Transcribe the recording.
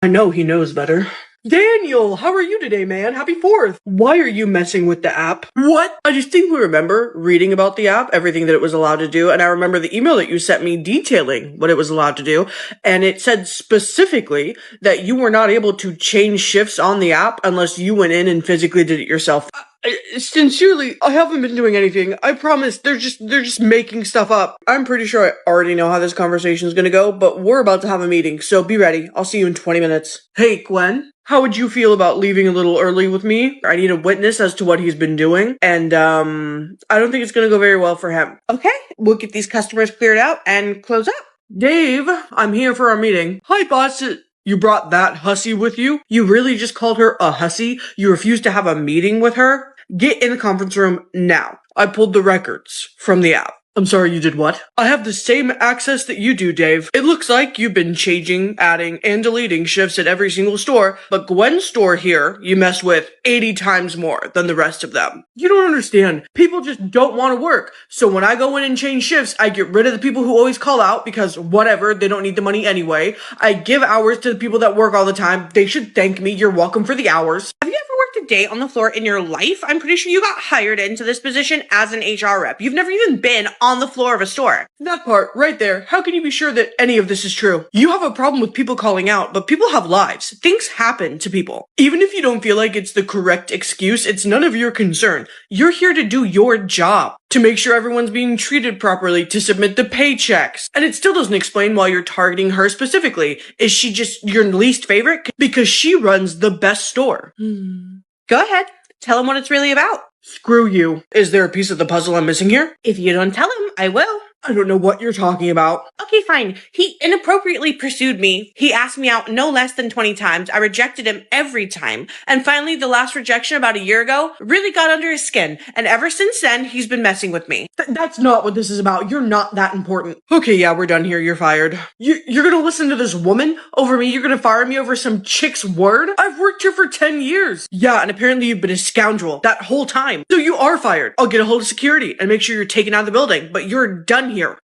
I know he knows better. Daniel, how are you today, man? Happy 4th. Why are you messing with the app? What? I distinctly remember reading about the app, everything that it was allowed to do, and I remember the email that you sent me detailing what it was allowed to do, and it said specifically that you were not able to change shifts on the app unless you went in and physically did it yourself. Sincerely, I haven't been doing anything. I promise. They're just making stuff up. I'm pretty sure I already know how this conversation is gonna go, but we're about to have a meeting, so be ready. I'll see you in 20 minutes. Hey, Gwen. How would you feel about leaving a little early with me? I need a witness as to what he's been doing, and, I don't think it's gonna go very well for him. Okay, we'll get these customers cleared out and close up. Dave, I'm here for our meeting. Hi, boss. You brought that hussy with you? You really just called her a hussy? You refused to have a meeting with her? Get in the conference room now. I pulled the records from the app. I'm sorry, you did what? I have the same access that you do, Dave. It looks like you've been changing, adding, and deleting shifts at every single store, but Gwen's store here, you mess with 80 times more than the rest of them. You don't understand. People just don't want to work. So when I go in and change shifts, I get rid of the people who always call out because whatever, they don't need the money anyway. I give hours to the people that work all the time. They should thank me. You're welcome for the hours. Have you ever worked a day on the floor in your life? I'm pretty sure you got hired into this position as an HR rep. You've never even been on the floor of a store. That part, right there. How can you be sure that any of this is true? You have a problem with people calling out, but people have lives. Things happen to people. Even if you don't feel like it's the correct excuse, it's none of your concern. You're here to do your job. To make sure everyone's being treated properly, to submit the paychecks. And it still doesn't explain why you're targeting her specifically. Is she just your least favorite? Because she runs the best store. Go ahead. Tell him what it's really about. Screw you. Is there a piece of the puzzle I'm missing here? If you don't tell him, I will. I don't know what you're talking about. Okay, fine. He inappropriately pursued me. He asked me out no less than 20 times. I rejected him every time. And finally, the last rejection about a year ago really got under his skin. And ever since then, he's been messing with me. That's not what this is about. You're not that important. Okay, yeah, we're done here. You're fired. You're gonna listen to this woman over me? You're gonna fire me over some chick's word? I've worked here for 10 years. Yeah, and apparently you've been a scoundrel that whole time. So you are fired. I'll get a hold of security and make sure you're taken out of the building. But you're done here.